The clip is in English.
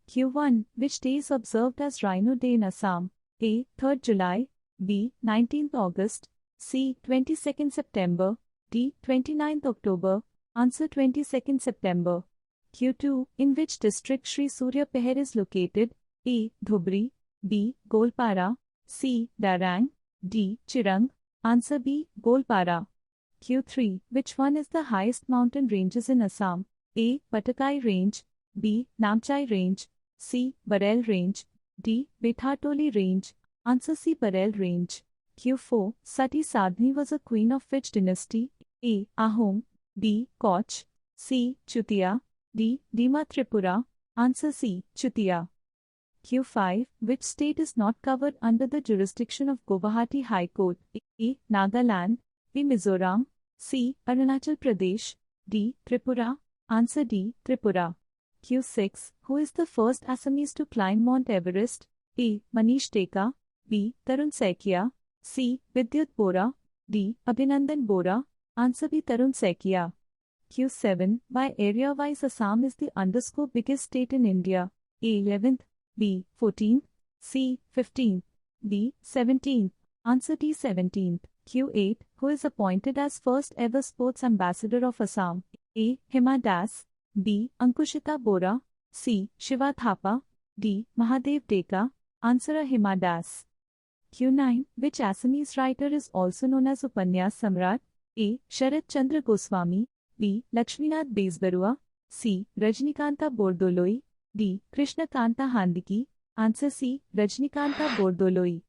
Q1. Which day is observed as Rhino Day in Assam? A. 3rd July, B. 19th August, C. 22nd September, D. 29th October. Answer 22nd September. Q2. In which district Sri Surya Pehar is located? A. Dhubri, B. Golpara, C. Darang, D. Chirang. Answer B. Golpara. Q3. Which one is the highest mountain ranges in Assam? A. Patakai Range, B. Namchai Range, C. Barel Range, D. Bethatoli Range. Answer C. Barel Range. Q4. Sati Sadhni was a queen of which dynasty? A. Ahom, B. Koch, C. Chutiya, D. Dima Tripura. Answer C. Chutiya. Q5. Which state is not covered under the jurisdiction of Guwahati High Court? A. Nagaland, B. Mizoram, C. Arunachal Pradesh, D. Tripura. Answer D. Tripura. Q6. Who is the first Assamese to climb Mount Everest? A. Manish Teka, B. Tarun Saikia, C. Vidyut Bora, D. Abhinandan Bora. Answer B. Tarun Saikia. Q7. By area-wise Assam is the biggest state in India. A. 11th, B. 14th, C. 15th, D. 17th. Answer D. 17th. Q8. Who is appointed as first ever sports ambassador of Assam? A. Hima Das, B. Ankushita Bora, C. Shiva Thapa, D. Mahadev Deka. Answer A. Hima Das. Q9. Which Assamese writer is also known as Upanyas Samrat? A. Sharat Chandra Goswami, B. Lakshminath Bezbarua, C. Rajnikanta Bordoloi, D. Krishnakanta Handiki. Answer C. Rajnikanta Bordoloi.